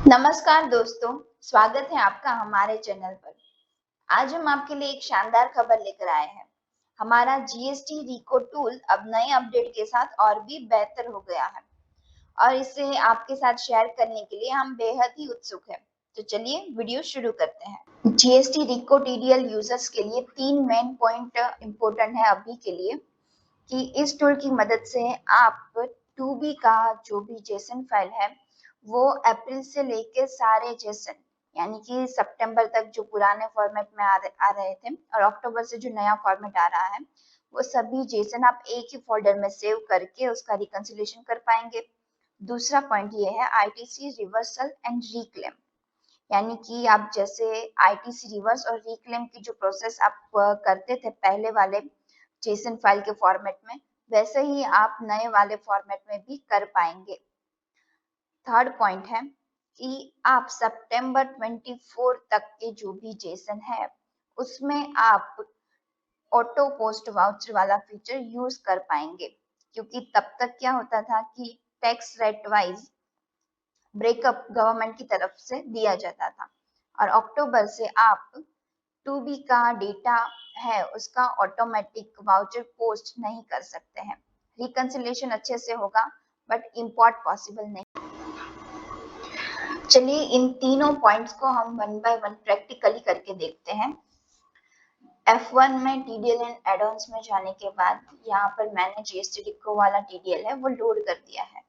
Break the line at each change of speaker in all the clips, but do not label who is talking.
नमस्कार दोस्तों, स्वागत है आपका हमारे चैनल पर। आज हम आपके लिए एक शानदार खबर लेकर आए हैं। हमारा जीएसटी रिको टूल अब नए अपडेट के साथ और भी बेहतर हो गया है और इसे आपके साथ शेयर करने के लिए हम बेहद ही उत्सुक हैं। तो चलिए वीडियो शुरू करते हैं। जीएसटी रिको टीडीएल यूजर्स के लिए 3 मेन पॉइंट इम्पोर्टेंट है अभी के लिए कि इस टूल की मदद से आप 2B का जो भी जेसन फाइल है वो अप्रैल से लेके सारे जेसन यानी कि सितंबर तक जो पुराने फॉर्मेट में आ रहे थे और अक्टूबर से जो नया फॉर्मेट आ रहा है वो सभी जेसन आप एक ही फोल्डर में सेव करके उसका रिकंसिलेशन कर पाएंगे। दूसरा पॉइंट ये है आईटीसी रिवर्सल एंड रिक्लेम, यानी कि आप जैसे आईटीसी रिवर्स और रिक्लेम की जो प्रोसेस आप करते थे पहले वाले जेसन फाइल के फॉर्मेट में, वैसे ही आप नए वाले फॉर्मेट में भी कर पाएंगे। थर्ड पॉइंट है कि आप सितंबर 24 तक के जो भी जेसन है उसमें आप ऑटो पोस्ट वाउचर वाला फीचर यूज कर पाएंगे, क्योंकि तब तक क्या होता था कि tax rate wise breakup government की तरफ से दिया जाता था और अक्टूबर से आप 2B का डेटा है उसका ऑटोमेटिक वाउचर पोस्ट नहीं कर सकते हैं। रिकंसिलेशन अच्छे से होगा बट इंपोर्ट पॉसिबल नहीं। चलिए इन तीनों पॉइंट्स को हम वन बाय वन प्रैक्टिकली करके देखते हैं। F1 में टीडीएल एंड एड-ऑन्स में जाने के बाद यहाँ पर मैंने जीएसटी रिको वाला टीडीएल है वो लोड कर दिया है।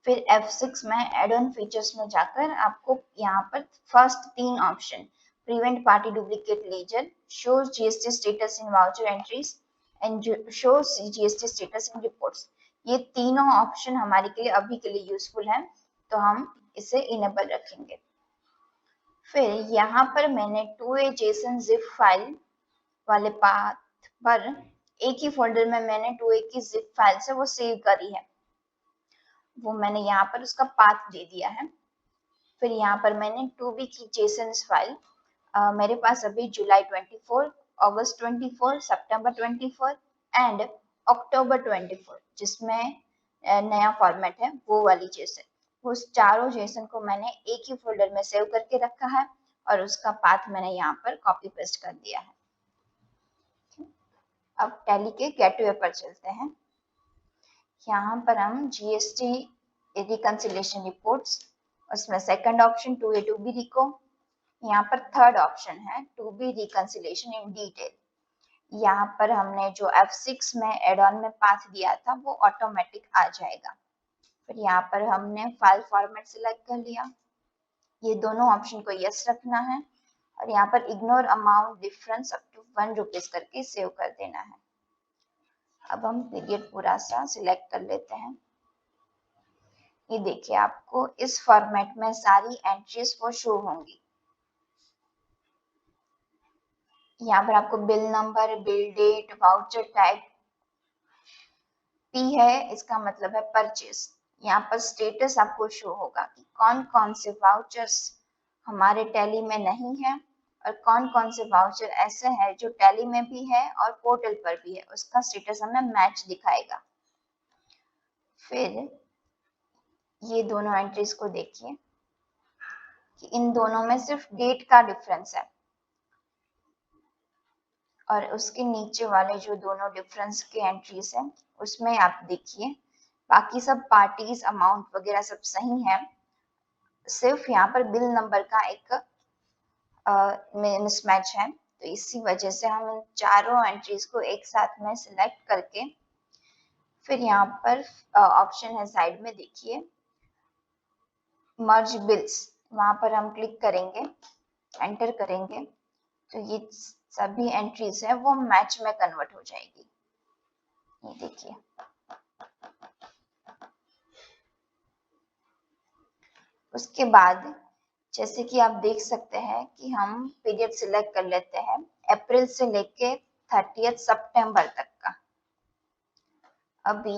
फिर F6 में एड ऑन फीचर्स में जाकर आपको यहाँ पर first 3 option prevent party duplicate ledger, show GST status in voucher entries and show GST status in reports, ये तीनों ऑप्शन हमारे के लिए अभी के लिए यूजफुल है तो हम इसे इनेबल रखेंगे। फिर यहाँ पर मैंने 2A जेसन जिप फाइल वाले पाथ पर एक ही फोल्डर में मैंने 2A की जिप फाइल से वो सेव करी है, वो मैंने यहाँ पर उसका पाथ दे दिया है। फिर यहाँ पर मैंने 2B की जेसन फाइल मेरे पास अभी जुलाई 24, अगस्त 24, सितंबर 24 एंड अक्टूबर 24 जिसमें नया फॉर्मेट है वो वाली जेसन, उस चारों जेसन को मैंने एक ही फोल्डर में सेव करके रखा है और उसका पाथ मैंने यहाँ पर कॉपी पेस्ट कर दिया है। अब टैली के गेटवे पर चलते हैं। यहाँ पर हम जीएसटी रिकंसिलेशन रिपोर्ट्स, उसमें सेकंड ऑप्शन 2A 2B रिको, यहाँ पर थर्ड ऑप्शन है 2B रिकंसिलेशन इन डिटेल। यहाँ पर हमने जो F6 में एड ऑन में पाथ दिया था वो ऑटोमेटिक आ जाएगा। फिर यहाँ पर हमने फाइल फॉर्मेट सिलेक्ट कर लिया, ये दोनों ऑप्शन को यस रखना है और यहाँ पर ignore amount difference up to 1 rupees करके सेव कर देना है। अब हम पीरियड पूरा सा सिलेक्ट कर लेते हैं। ये देखिए आपको इस फॉर्मेट में सारी एंट्रीज वो शो होंगी। यहाँ पर आपको bill number, bill date, voucher type, पी है इसका मतलब है परचेस। यहाँ पर स्टेटस आपको शो होगा कि कौन कौन से वाउचर्स हमारे टैली में नहीं है और कौन कौन से वाउचर ऐसे हैं जो टैली में भी है और पोर्टल पर भी है, उसका स्टेटस हमें मैच दिखाएगा। फिर ये दोनों एंट्रीज को देखिए कि इन दोनों में सिर्फ डेट का डिफरेंस है और उसके नीचे वाले जो दोनों डिफरेंस के एंट्रीज हैं उसमें आप देखिए बाकी सब पार्टीज, अमाउंट वगैरह सब सही है, सिर्फ यहाँ पर बिल नंबर का एक मिसमैच है। तो इसी वजह से हम इन चारों एंट्रीज को एक साथ में सिलेक्ट करके फिर यहाँ पर ऑप्शन है साइड में देखिए मर्ज बिल्स, वहां पर हम क्लिक करेंगे, एंटर करेंगे तो ये सभी एंट्रीज है वो मैच में कन्वर्ट हो जाएगी। ये देखिए उसके बाद जैसे कि आप देख सकते हैं कि हम पीरियड सिलेक्ट कर लेते हैं अप्रैल से लेके 30 सितंबर तक का। अभी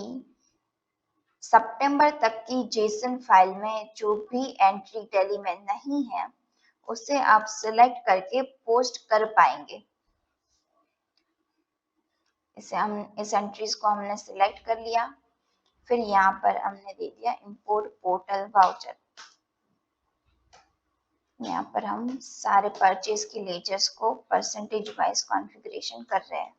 सितंबर तक की जेसन फाइल में जो भी एंट्री टैली में नहीं है उसे आप सिलेक्ट करके पोस्ट कर पाएंगे। इस एंट्रीज को हमने सिलेक्ट कर लिया, फिर यहाँ पर हमने दे दिया इंपोर्ट पोर्टल वाउचर। यहाँ पर हम सारे परचेज के लेजर्स को परसेंटेज वाइज कॉन्फ़िगरेशन कर रहे हैं।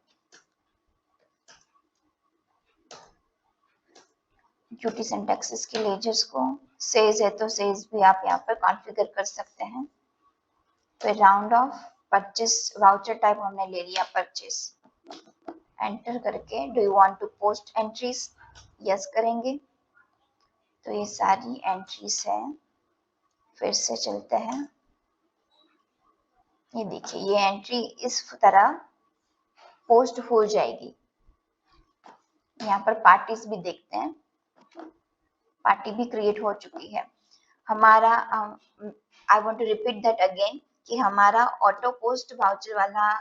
ड्यूटीज एंड टैक्सेस के लेजर्स को सेज है तो सेज भी आप यहाँ पर कॉन्फ़िगर कर सकते हैं। फिर round off purchase voucher type हमने ले लिया परचेस, एंटर करके do you want to post entries, yes करेंगे तो ये सारी एंट्रीज है। फिर से चलते हैं, ये देखिए ये एंट्री इस तरह पोस्ट हो जाएगी। यहाँ पर पार्टीज भी देखते हैं, पार्टी भी क्रिएट हो चुकी है हमारा। I want to repeat that again कि हमारा ऑटो पोस्ट वाउचर वाला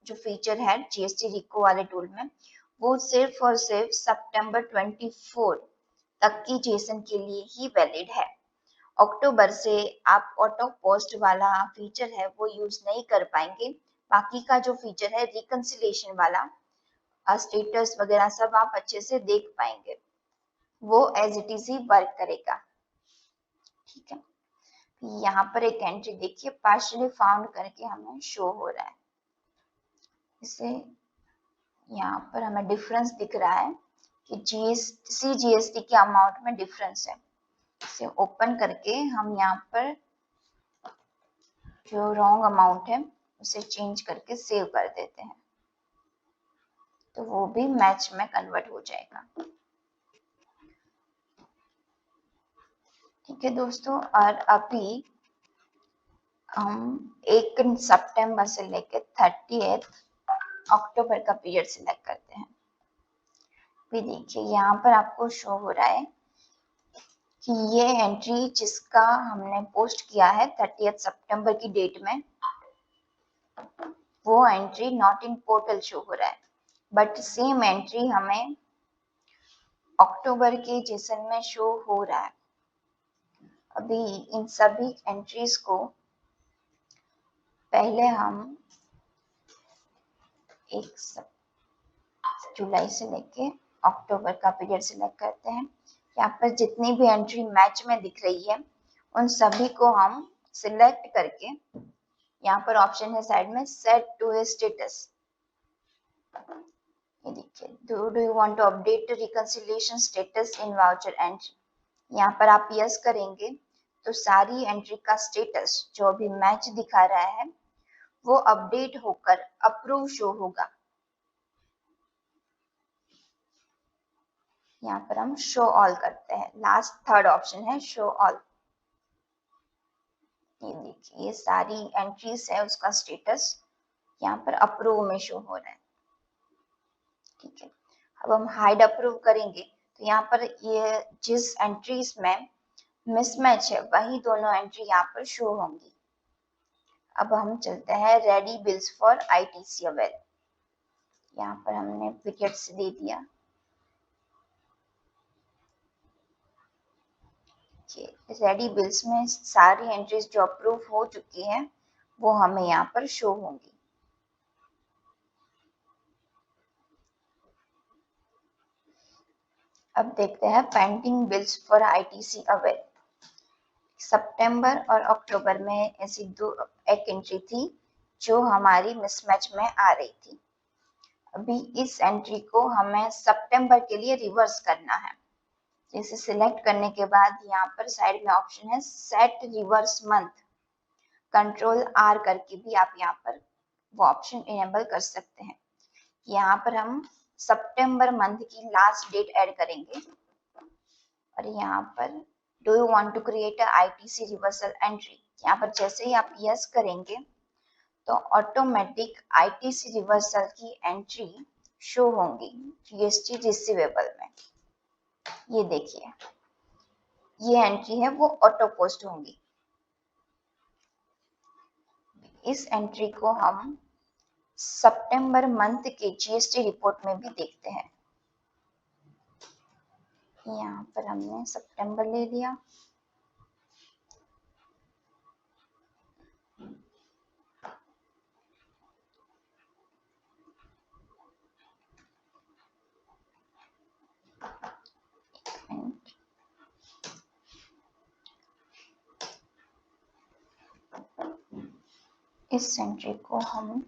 जो फीचर है जीएसटी रिको वाले टूल में, वो सिर्फ और सिर्फ सितंबर 24 तक की जेसन के लिए ही वैलिड है। अक्टूबर से आप ऑटो पोस्ट वाला फीचर है वो यूज नहीं कर पाएंगे। बाकी का जो फीचर है रिकंसिलेशन वाला, स्टेटस वगैरह सब आप अच्छे से देख पाएंगे, वो एज इट इज ही वर्क करेगा। ठीक है, यहाँ पर एक एंट्री देखिए पार्शियली फाउंड करके हमें शो हो रहा है। इसे यहाँ पर हमें डिफरेंस दिख रहा है कि जीएसटी के अमाउंट में डिफरेंस है। इसे ओपन करके हम यहाँ पर जो रॉन्ग अमाउंट है उसे चेंज करके सेव कर देते हैं, तो वो भी मैच में कन्वर्ट हो जाएगा। ठीक है दोस्तों, और अभी हम 1 सितंबर से लेकर 30 अक्टूबर का पीरियड सिलेक्ट करते हैं। भी देखिए यहाँ पर आपको शो हो रहा है कि ये एंट्री जिसका हमने पोस्ट किया है 30 सितंबर की डेट में, वो entry not in portal show हो रहा है, बट सेम एंट्री हमें अक्टूबर के जेसन में शो हो रहा है। अभी इन सभी एंट्रीज को पहले हम 1 जुलाई से लेके अक्टूबर का पीरियड सिलेक्ट करते हैं। यहाँ पर जितनी भी एंट्री मैच में दिख रही है उन सभी को हम सिलेक्ट करके, यहाँ पर ऑप्शन है साइड में सेट टू ए स्टेटस, ये देखिए do you want to update reconciliation status in voucher entry, यहाँ पर आप यस करेंगे तो सारी एंट्री का स्टेटस जो अभी मैच दिखा रहा है वो अपडेट होकर अप्रूव शो होगा। यहाँ पर हम शो ऑल करते हैं, लास्ट थर्ड ऑप्शन है शो ऑल। ये देखिए ये सारी एंट्रीज है उसका स्टेटस यहाँ पर अप्रूव में शो हो रहा है। ठीक है, अब हम हाइड अप्रूव करेंगे तो यहाँ पर ये जिस एंट्रीज में मिसमैच है वही दोनों एंट्री यहाँ पर शो होंगी। अब हम चलते हैं ready bills for ITC avail, यहाँ पर हमने पीरियड्स दे दिया। रेडी बिल्स में सारी एंट्रीज जो अप्रूव हो चुकी है वो हमें यहाँ पर शो होंगी। अब देखते हैं pending bills for ITC avail. सितंबर और अक्टूबर में ऐसी एक एंट्री थी जो हमारी मिसमैच में आ रही थी। अभी इस एंट्री को हमें सितंबर के लिए रिवर्स करना है। इसे सिलेक्ट करने के बाद यहाँ पर साइड में ऑप्शन है set reverse month, control R करके भी आप यहाँ पर वो ऑप्शन इनेबल कर सकते हैं। यहाँ पर हम सितंबर मंथ की लास्ट डेट ऐड करेंगे और यहाँ पर do you want to create a ITC reversal entry, यहाँ पर जैसे ही आप यस करेंगे तो ऑटोमेटिक आईटीसी रिवर्सल की एंट्री शो होंगी जीएसटी रिसीवेबल में। ये देखिए ये एंट्री है वो ऑटो पोस्ट होंगी। इस एंट्री को हम सितंबर मंथ के जीएसटी रिपोर्ट में भी देखते हैं। यहाँ पर हमने सितंबर ले लिया, इस एंट्री को हम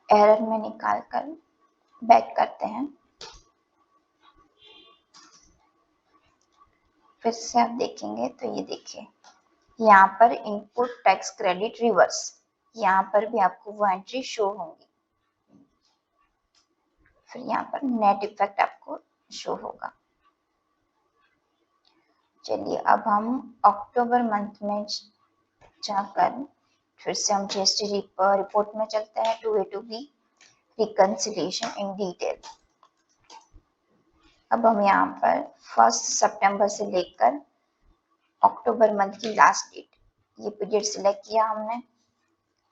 एरर में निकाल कर बैक करते हैं। फिर से आप देखेंगे तो ये देखिए यहाँ पर इनपुट टैक्स क्रेडिट रिवर्स, यहाँ पर भी आपको वो एंट्री शो होंगी। फिर यहाँ पर नेट इफेक्ट आपको शो होगा। चलिए अब हम अक्टूबर मंथ में जाकर फिर से हम जीएसटी रिपोर्ट में चलते हैं, 2A to B reconciliation in detail. अब हम यहाँ पर 1 सितंबर से लेकर अक्टूबर मंथ की लास्ट डेट ये पीरियड सिलेक्ट किया हमने।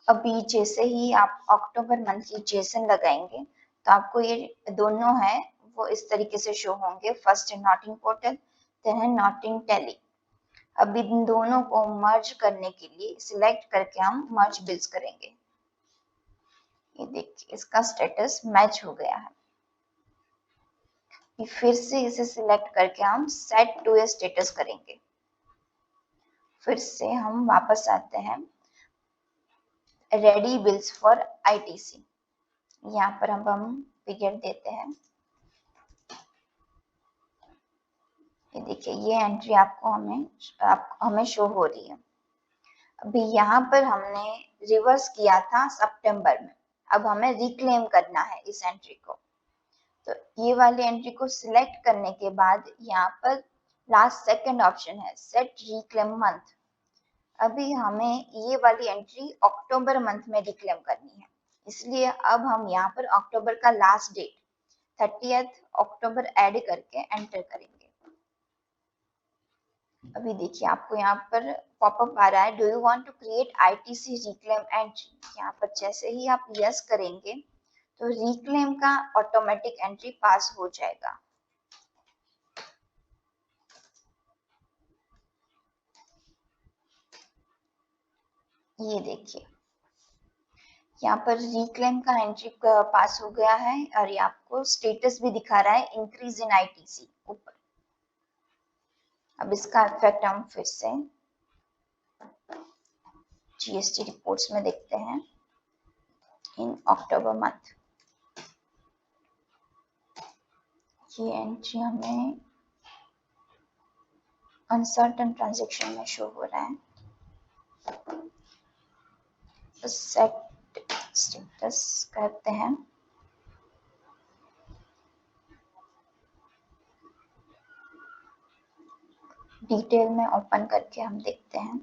अभी जैसे ही आप अक्टूबर मंथ की जेसन लगाएंगे तो आपको ये दोनों है वो इस तरीके से शो होंगे। फर्स्ट है नॉट इन पोर्टल, देन है नॉट इन टैली। अब इन दोनों को मर्ज करने के लिए सिलेक्ट करके हम मर्ज बिल्स करेंगे। ये देखिए इसका स्टेटस मैच हो गया है। फिर से इसे सिलेक्ट करके हम सेट टू ए स्टेटस करेंगे। फिर से हम वापस आते हैं रेडी बिल्स फॉर आईटीसी। यहाँ पर हम पीरियड देते हैं। ये देखिए ये एंट्री आपको हमें शो हो रही है। अभी यहाँ पर हमने रिवर्स किया था सितंबर में, अब हमें रिक्लेम करना है इस एंट्री को। तो ये वाली एंट्री को सिलेक्ट करने के बाद यहाँ पर लास्ट सेकंड ऑप्शन है सेट रिक्लेम मंथ। अभी हमें ये वाली एंट्री अक्टूबर मंथ में रिक्लेम करनी है, इसलिए अब हम यहाँ पर अक्टूबर का लास्ट डेट 30th अक्टूबर ऐड करके एंटर करेंगे। अभी देखिए आपको यहाँ पर पॉपअप आ रहा है, do you want to create ITC reclaim entry. यहाँ पर जैसे ही आप यस करेंगे तो रिक्लेम का ऑटोमेटिक एंट्री पास हो जाएगा। ये देखिए यहाँ पर रिक्लेम का एंट्री पास हो गया है और ये आपको स्टेटस भी दिखा रहा है इंक्रीज इन आईटीसी ऊपर। अब इसका इफेक्ट हम फिर से जीएसटी रिपोर्ट्स में देखते हैं। इन अक्टूबर मंथ ये एंट्री हमें अनसर्टेन ट्रांजैक्शन में शो हो रहा है। सेट स्टेटस करते हैं। डिटेल में ओपन करके हम देखते हैं।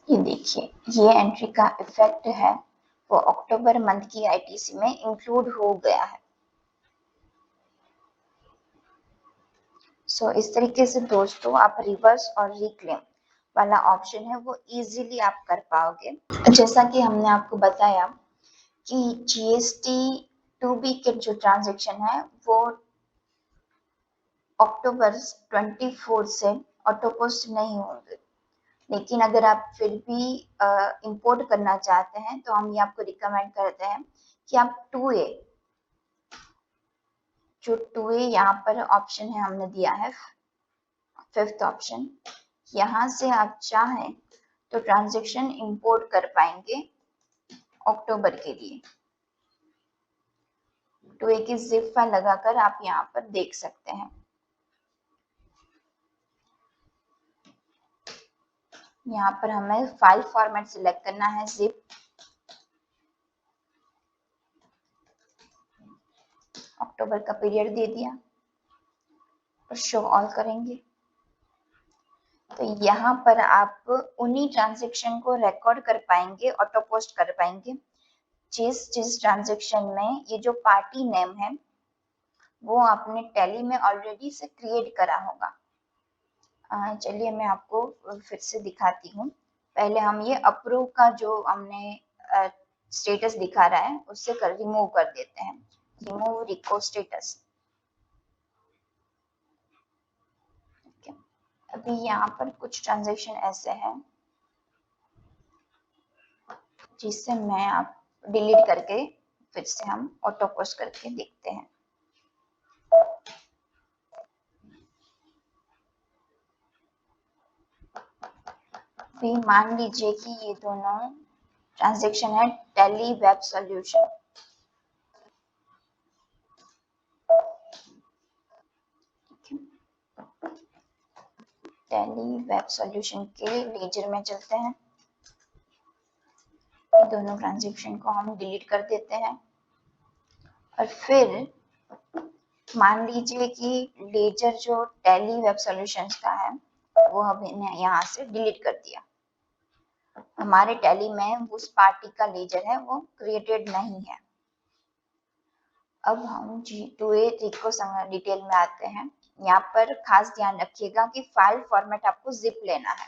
ये देखिए ये एंट्री का इफेक्ट है वो अक्टूबर मंथ की आईटीसी में इंक्लूड हो गया है। सो इस तरीके से दोस्तों आप रिवर्स और रिक्लेम वाला ऑप्शन है वो इजीली आप कर पाओगे। जैसा कि हमने आपको बताया कि जीएसटी 2B के जो ट्रांजैक्शन है वो अक्टूबर 24 से ऑटो पोस्ट नहीं होंगे, लेकिन अगर आप फिर भी इंपोर्ट करना चाहते हैं तो हम ये आपको रिकमेंड करते हैं कि आप 2A जो 2A यहाँ पर ऑप्शन है हमने दिया है 5th ऑप्शन, यहाँ से आप चाहें तो ट्रांजैक्शन इंपोर्ट कर पाएंगे अक्टूबर के लिए। 2A की जिप फाइल लगाकर आप यहाँ पर देख सकते हैं। यहाँ पर हमें फाइल फॉर्मेट सिलेक्ट करना है जिप। अक्टूबर का पीरियड दे दिया और शो ऑल करेंगे तो यहाँ पर आप उन्हीं ट्रांजैक्शन को रिकॉर्ड कर पाएंगे, ऑटो पोस्ट कर पाएंगे जिस ट्रांजैक्शन में ये जो पार्टी नेम है वो आपने टैली में ऑलरेडी से क्रिएट करा होगा। चलिए मैं आपको फिर से दिखाती हूँ। पहले हम ये अप्रूव का जो हमने स्टेटस दिखा रहा है उससे रिमूव कर देते हैं। रिमूव रिको स्टेटस। अभी यहाँ पर कुछ ट्रांजेक्शन ऐसे हैं जिससे मैं आप डिलीट करके फिर से हम ऑटो पोस्ट करके देखते हैं। भी मान लीजिए कि ये दोनों ट्रांजेक्शन है tally web solution. Tally web solution के लेजर में चलते हैं। दोनों ट्रांजेक्शन को हम डिलीट कर देते हैं और फिर मान लीजिए कि लेजर जो टैली वेब सॉल्यूशंस का है वो हमने यहाँ से डिलीट कर दिया। हमारे टैली में उस पार्टी का लेजर है वो क्रिएटेड नहीं है। अब हम G2A रिको डिटेल में आते हैं। यहाँ पर खास ध्यान रखिएगा कि फाइल फॉर्मेट आपको जिप लेना है।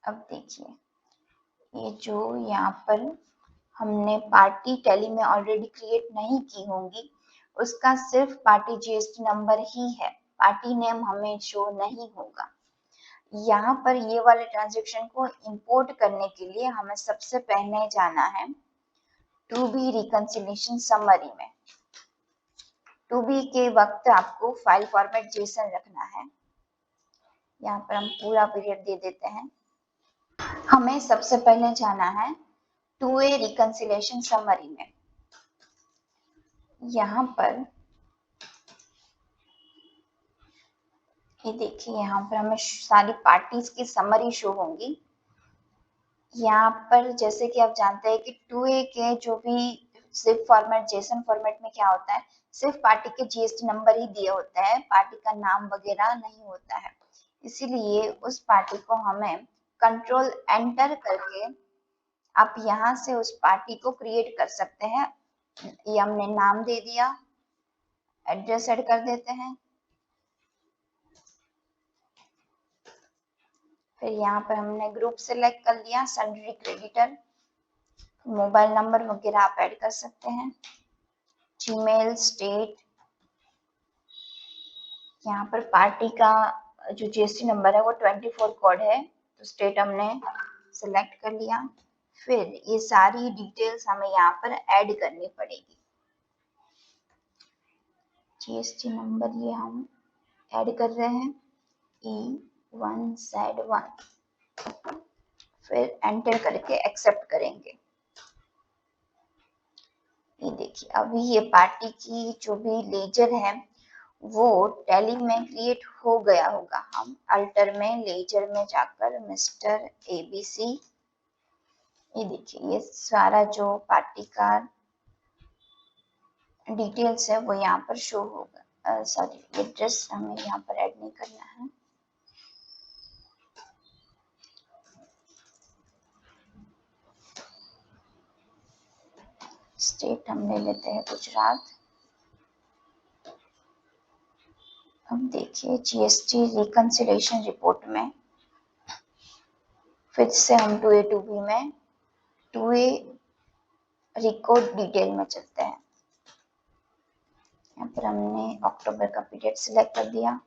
अब देखिए ये जो यहाँ पर हमने पार्टी टैली में ऑलरेडी क्रिएट नहीं की होंगी उसका सिर्फ पार्टी जीएसटी नंबर ही है, पार्टी नेम हमें शो नहीं होगा। यहाँ पर ये वाले ट्रांजेक्शन को इंपोर्ट करने के लिए हमें सबसे पहले जाना है टू बी रिकंसिलिएशन समरी में। टू बी के वक्त आपको फाइल फॉर्मेट जेसन रखना है। यहाँ पर हम पूरा पीरियड दे देते हैं। हमें सबसे पहले जाना है टू ए रिकंसिलिएशन समरी में। यहाँ पर ये देखिए यहाँ पर हमें सारी पार्टीज की समरी शो होंगी। यहाँ पर जैसे कि आप जानते हैं कि 2A के जो भी जिप फॉर्मेट जेसन फॉर्मेट में क्या होता है, सिर्फ पार्टी के जीएसटी नंबर ही दिए होते हैं, पार्टी का नाम वगैरह नहीं होता है। इसीलिए उस पार्टी को हमें कंट्रोल एंटर करके आप यहाँ से उस पार्टी को क्रिएट कर सकते हैं। ये हमने नाम दे दिया, एड्रेस ऐड कर देते हैं, फिर यहाँ पर हमने ग्रुप सेलेक्ट कर लिया, सन्ड्री क्रेडिटर, मोबाइल नंबर वगैरह आप ऐड कर सकते हैं, जीमेल, स्टेट, यहाँ पर पार्टी का जो जीएसटी नंबर है वो 24 कोड है तो स्टेट हमने सेलेक्ट कर लिया। फिर ये सारी डिटेल्स हमें यहाँ पर ऐड करनी पड़ेगी। जीएसटी नंबर ये हम ऐड कर रहे हैं E1Z1, फिर एंटर करके एक्सेप्ट करेंगे। ये देखिए अभी ये पार्टी की जो भी लेजर है वो टैली में क्रिएट हो गया होगा। हम अल्टर में लेजर में जाकर मिस्टर एबीसी, ये देखिए ये सारा जो पार्टी का डिटेल्स है वो यहाँ पर शो होगा। सॉरी एड्रेस हमें यहाँ पर ऐड नहीं करना है। स्टेट हम ले लेते हैं गुजरात। अब देखिए जीएसटी रिकंसिलिएशन रिपोर्ट में फिर से हम 2A 2B में 2A रिकॉर्ड डिटेल में चलते हैं। यहाँ पर हमने अक्टूबर का पीरियड सिलेक्ट कर दिया।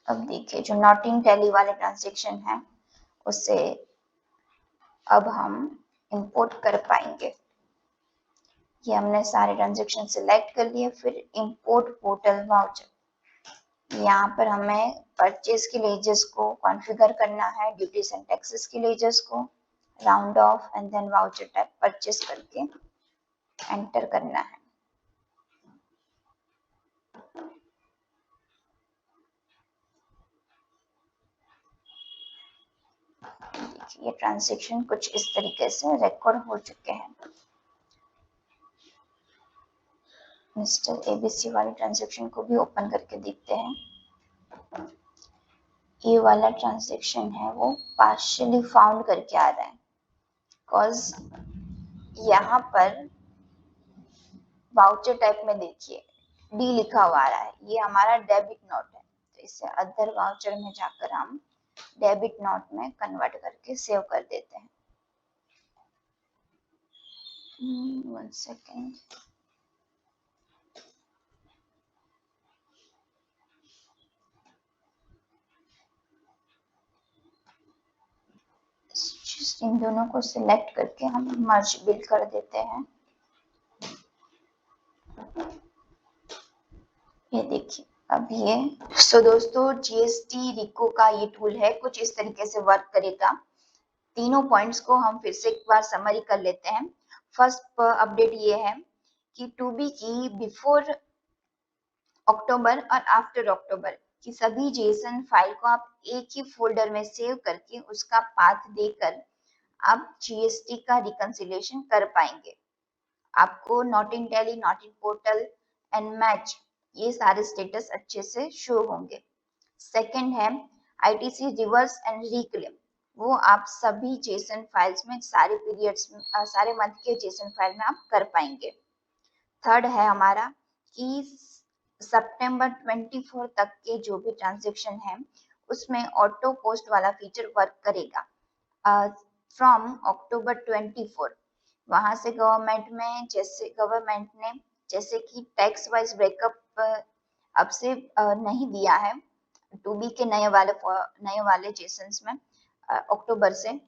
अब देखिए जो नॉट इन टैली वाले ट्रांजेक्शन है उसे अब हम इंपोर्ट कर पाएंगे। ये हमने सारे ट्रांजेक्शन सिलेक्ट कर लिए। फिर इंपोर्ट पोर्टल वाउचर, यहाँ पर हमें परचेज के लेजर्स को कॉन्फ़िगर करना है, ड्यूटीज एंड टैक्सेस के लेजर्स को, round off and then voucher type purchase करके एंटर करना है। देखिए ये ट्रांजेक्शन कुछ इस तरीके से रिकॉर्ड हो चुके हैं। मिस्टर एबीसी वाले ट्रांजेक्शन को भी ओपन करके देखते हैं। ये वाला ट्रांजेक्शन है वो पार्शियली फाउंड करके आ रहा है, बिकॉज यहाँ पर वाउचर टाइप में देखिए डी लिखा हुआ आ रहा है, ये हमारा डेबिट नोट है तो इसे अदर वाउचर में जाकर हम डेबिट नोट में कन्वर्ट करके सेव कर देते हैं। 1 second. Just इन दोनों को सिलेक्ट करके हम मर्ज बिल कर देते हैं। ये देखिए अब ये दोस्तों जीएसटी रिको का ये टूल है, कुछ इस तरीके से वर्क करेगा। तीनों पॉइंट्स को हम फिर से एक बार समरी कर लेते हैं। फर्स्ट अपडेट ये है कि टू बी की बिफोर अक्टूबर और आफ्टर अक्टूबर की सभी जेसन फाइल को आप एक ही फोल्डर में सेव करके उसका पाथ देकर आप जीएसटी का रिकंसिलिएशन कर पाएंगे। आपको not in tally, not in portal and match ये सारे स्टेटस अच्छे से शो होंगे। सेकंड है आईटीसी रिवर्स एंड रिक्लेम, वो आप सभी जेसन फाइल्स में सारे पीरियड्स में सारे मंथ के जेसन फाइल में आप कर पाएंगे। थर्ड है हमारा कि सितंबर 24 तक के जो भी ट्रांजैक्शन है उसमें ऑटो पोस्ट वाला फीचर वर्क करेगा फ्रॉम अक्टूबर 24। वहां से गवर्नमेंट ने जैसे कि टैक्स वाइज ब्रेकअप अब से नहीं दिया है टू बी के नए वाले जेसन्स में अक्टूबर से।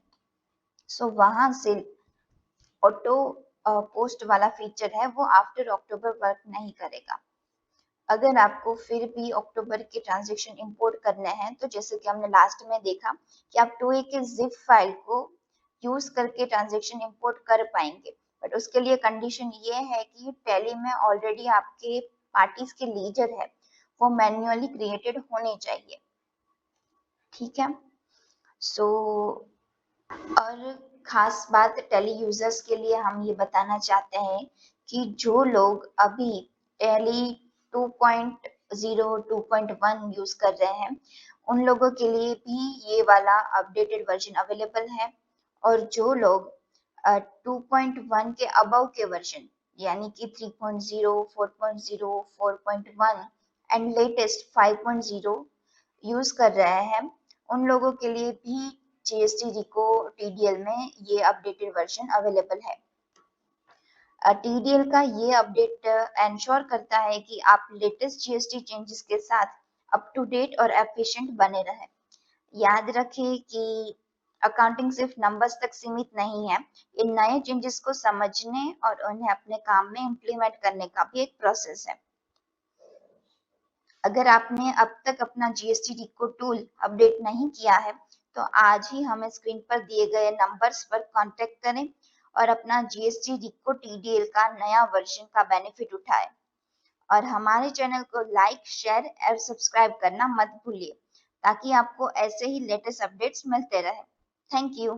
सो वहां से ऑटो पोस्ट वाला फीचर है वो आफ्टर अक्टूबर वर्क नहीं करेगा। अगर आपको फिर भी अक्टूबर के ट्रांजैक्शन इंपोर्ट करने हैं तो जैसे कि हमने लास्ट में देखा कि आप 2A के जिप फाइल को यूज करके ट्रांजैक्शन इंपोर्ट कर पाएंगे, बट उसके लिए कंडीशन ये है कि टैली में ऑलरेडी आपके पार्टीज के लीजर है वो मैन्युअली क्रिएटेड होने चाहिए। ठीक है। सो और खास बात टैली यूजर्स के लिए हम ये बताना चाहते हैं कि जो लोग अभी टैली 2.0 2.1 यूज कर रहे हैं उन लोगों के लिए भी ये वाला अपडेटेड वर्जन अवेलेबल है, और जो लोग 2.1 के अबव के वर्जन यानी कि 3.0 4.0 4.1 एंड लेटेस्ट 5.0 यूज कर रहे हैं उन लोगों के लिए भी जीएसटी रिको टीडीएल में ये अपडेटेड वर्जन अवेलेबल है। टीडीएल का ये अपडेट एंश्योर करता है कि आप लेटेस्ट जीएसटी चेंजेस के साथ अप टू डेट और एफिशिएंट बने रहें। याद रखें कि अकाउंटिंग सिर्फ नंबर्स तक सीमित नहीं है, इन नए चेंजेस को समझने और उन्हें अपने काम में इम्प्लीमेंट करने का भी एक प्रोसेस है। अगर आपने अब तक अपना जीएसटी रिको टूल अपडेट नहीं किया है तो आज ही हमें स्क्रीन पर दिए गए नंबर्स पर कांटेक्ट करें और अपना जीएसटी रिको टीडीएल का नया वर्जन का बेनिफिट उठाएं। और हमारे चैनल को लाइक, शेयर और सब्सक्राइब करना मत भूलिए ताकि आपको ऐसे ही लेटेस्ट अपडेट्स मिलते रहे। Thank you.